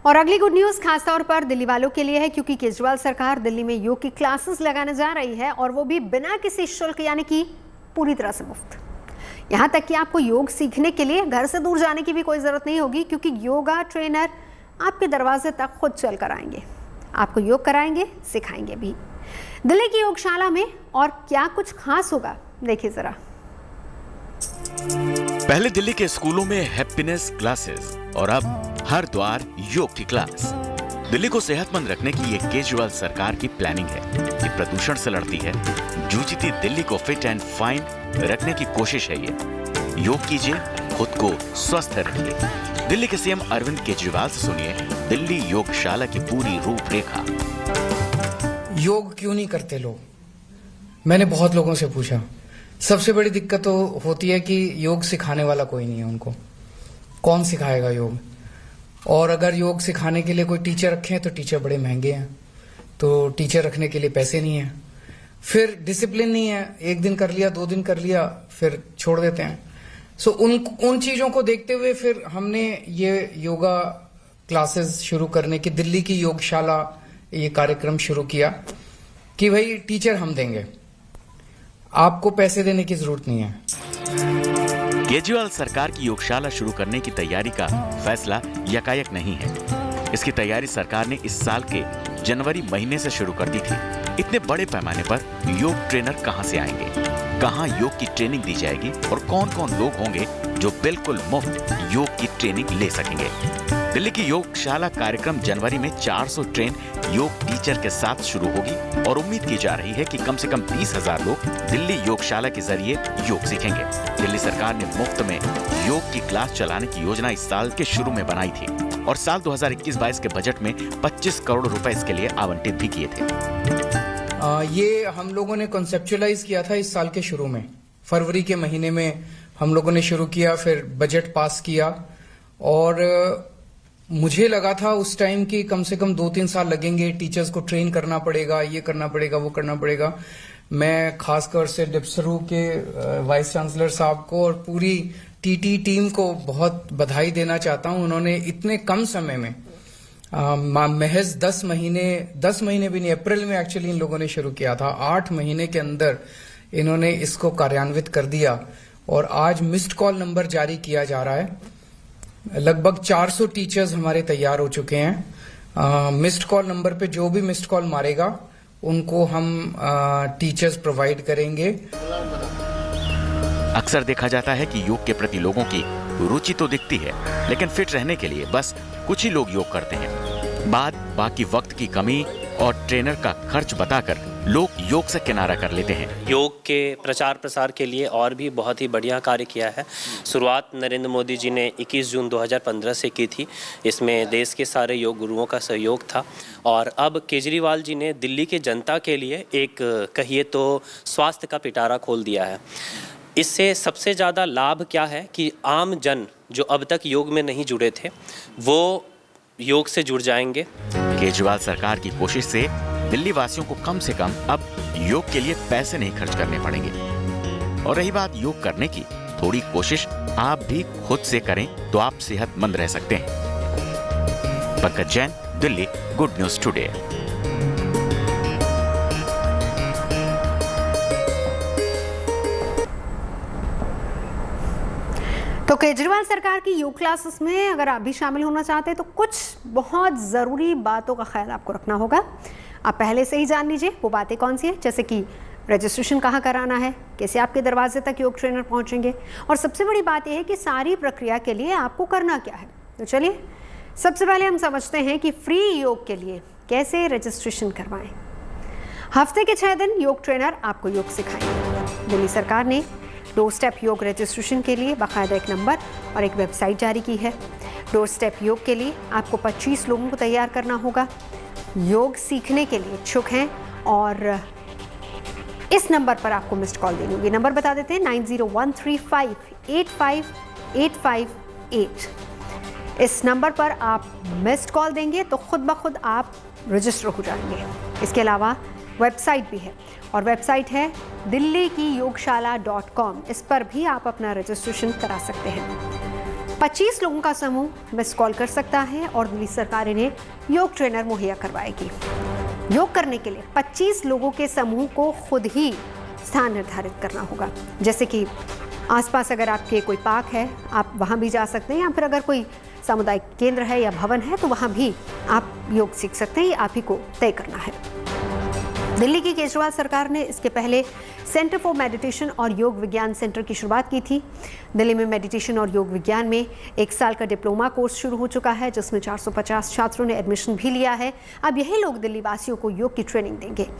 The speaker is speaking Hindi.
और अगली गुड न्यूज़ खासतौर पर दिल्ली वालों के लिए है, क्योंकि केजरीवाल सरकार दिल्ली में योग की क्लासेस लगाने जा रही है और वो भी बिना किसी शुल्क, यानी कि पूरी तरह से मुफ्त। यहाँ तक कि आपको योग सीखने के लिए घर से दूर जाने की भी कोई ज़रूरत नहीं होगी, क्योंकि योगा ट्रेनर आपके दरवाजे तक खुद चल कर आएंगे, आपको योग कराएंगे, सिखाएंगे भी। दिल्ली की योगशाला में और क्या कुछ खास होगा, देखिए ज़रा। पहले दिल्ली के स्कूलों में हैप्पीनेस क्लासेस और अब हर द्वार योग की क्लास। दिल्ली को सेहतमंद रखने की ये केजरीवाल सरकार की प्लानिंग है। ये प्रदूषण से लड़ती है, जूझती दिल्ली को फिट एंड फाइन रखने की कोशिश है। ये योग कीजिए, खुद को स्वस्थ रखिए। दिल्ली के सीएम अरविंद केजरीवाल से सुनिए दिल्ली योगशाला की पूरी रूपरेखा। योग क्यों नहीं करते लोग? मैंने बहुत लोगों से पूछा। सबसे बड़ी दिक्कत तो होती है कि योग सिखाने वाला कोई नहीं है उनको। कौन सिखाएगा योग? और अगर योग सिखाने के लिए कोई टीचर रखे हैं तो टीचर बड़े महंगे हैं, तो टीचर रखने के लिए पैसे नहीं है। फिर डिसिप्लिन नहीं है, एक दिन कर लिया, 2 दिन कर लिया, फिर छोड़ देते हैं। सो उन चीजों को देखते हुए फिर हमने ये योगा क्लासेस शुरू करने की, दिल्ली की योगशाला ये कार्यक्रम शुरू किया कि भाई टीचर हम देंगे, आपको पैसे देने की जरूरत नहीं है। केजरीवाल सरकार की योगशाला शुरू करने की तैयारी का फैसला यकायक नहीं है। इसकी तैयारी सरकार ने इस साल के जनवरी महीने से शुरू कर दी थी। इतने बड़े पैमाने पर योग ट्रेनर कहां से आएंगे, कहां योग की ट्रेनिंग दी जाएगी और कौन कौन लोग होंगे जो बिल्कुल मुफ्त योग की ट्रेनिंग ले सकेंगे। दिल्ली की योगशाला कार्यक्रम जनवरी में 400 ट्रेन योग टीचर के साथ शुरू होगी और उम्मीद की जा रही है कि कम से कम 20,000 लोग दिल्ली योगशाला के जरिए योग सीखेंगे। दिल्ली सरकार ने मुफ्त में योग की क्लास चलाने की योजना इस साल के शुरू में बनाई थी और साल 2021-22 के बजट में 25 करोड़ रुपए इसके लिए आवंटित भी किए थे। ये हम लोगों ने कॉन्सेप्चुअलाइज किया था इस साल के शुरू में, फरवरी के महीने में हम लोगों ने शुरू किया, फिर बजट पास किया और मुझे लगा था उस टाइम कि कम से कम 2-3 साल लगेंगे, टीचर्स को ट्रेन करना पड़ेगा, ये करना पड़ेगा, वो करना पड़ेगा। मैं खासकर से डिप्सरू के वाइस चांसलर साहब को और पूरी टीटी टीम को बहुत बधाई देना चाहता हूं। उन्होंने इतने कम समय में महज 10 महीने भी नहीं, अप्रैल में एक्चुअली इन लोगों ने शुरू किया था, 8 महीने के अंदर इन्होंने इसको कार्यान्वित कर दिया और आज मिस्ड कॉल नंबर जारी किया जा रहा है। लगभग 400 टीचर्स हमारे तैयार हो चुके हैं। मिस्ड कॉल नंबर पे जो भी मिस्ड कॉल मारेगा उनको हम टीचर्स प्रोवाइड करेंगे। अक्सर देखा जाता है कि योग के प्रति लोगों की रुचि तो दिखती है, लेकिन फिट रहने के लिए बस कुछ ही लोग योग करते हैं। बाकी वक्त की कमी और ट्रेनर का खर्च बताकर लोग योग से किनारा कर लेते हैं। योग के प्रचार प्रसार के लिए और भी बहुत ही बढ़िया कार्य किया है। शुरुआत नरेंद्र मोदी जी ने 21 जून 2015 से की थी। इसमें देश के सारे योग गुरुओं का सहयोग था और अब केजरीवाल जी ने दिल्ली के जनता के लिए एक कहिए तो स्वास्थ्य का पिटारा खोल दिया है। इससे सबसे ज़्यादा लाभ क्या है कि आम जन जो अब तक योग में नहीं जुड़े थे वो योग से जुड़ जाएंगे। केजरीवाल सरकार की कोशिश से दिल्ली वासियों को कम से कम अब योग के लिए पैसे नहीं खर्च करने पड़ेंगे। और रही बात योग करने की, थोड़ी कोशिश आप भी खुद से करें तो आप सेहतमंद रह सकते हैं। Pankaj Jain, Delhi, good news today. तो केजरीवाल सरकार की योग क्लासेस में अगर आप भी शामिल होना चाहते हैं तो कुछ बहुत ज़रूरी बातों का ख्याल आपको रखना होगा। आप पहले से ही जान लीजिए वो बातें कौन सी हैं, जैसे कि रजिस्ट्रेशन कहाँ कराना है, कैसे आपके दरवाजे तक योग ट्रेनर पहुँचेंगे, और सबसे बड़ी बात यह है कि सारी प्रक्रिया के लिए आपको करना क्या है। तो चलिए सबसे पहले हम समझते हैं कि फ्री योग के लिए कैसे रजिस्ट्रेशन करवाएं। हफ्ते के 6 दिन योग ट्रेनर आपको योग सिखाएंगे। दिल्ली सरकार ने डोर स्टेप योग रजिस्ट्रेशन के लिए बाकायदा एक नंबर और एक वेबसाइट जारी की है। डोर स्टेप योग के लिए आपको 25 लोगों को तैयार करना होगा। योग सीखने के लिए इच्छुक हैं और इस नंबर पर आपको मिस्ड कॉल देनी होगी। नंबर बता देते हैं 9013585858। इस नंबर पर आप मिस्ड कॉल देंगे तो खुद ब खुद आप रजिस्टर हो जाएंगे। इसके अलावा वेबसाइट भी है और वेबसाइट है दिल्ली की योगशाला.com। इस पर भी आप अपना रजिस्ट्रेशन करा सकते हैं। 25 लोगों का समूह मिस कॉल कर सकता है और दिल्ली सरकार इन्हें योग ट्रेनर मुहैया करवाएगी। योग करने के लिए 25 लोगों के समूह को खुद ही स्थान निर्धारित करना होगा। जैसे कि आसपास अगर आपके कोई पार्क है, आप वहाँ भी जा सकते हैं, या फिर अगर कोई सामुदायिक केंद्र है या भवन है तो वहाँ भी आप योग सीख सकते हैं। ये आप ही को तय करना है। दिल्ली की केजरीवाल सरकार ने इसके पहले सेंटर फॉर मेडिटेशन और योग विज्ञान सेंटर की शुरुआत की थी। दिल्ली में मेडिटेशन और योग विज्ञान में 1 साल का डिप्लोमा कोर्स शुरू हो चुका है, जिसमें 450 छात्रों ने एडमिशन भी लिया है। अब यही लोग दिल्ली वासियों को योग की ट्रेनिंग देंगे।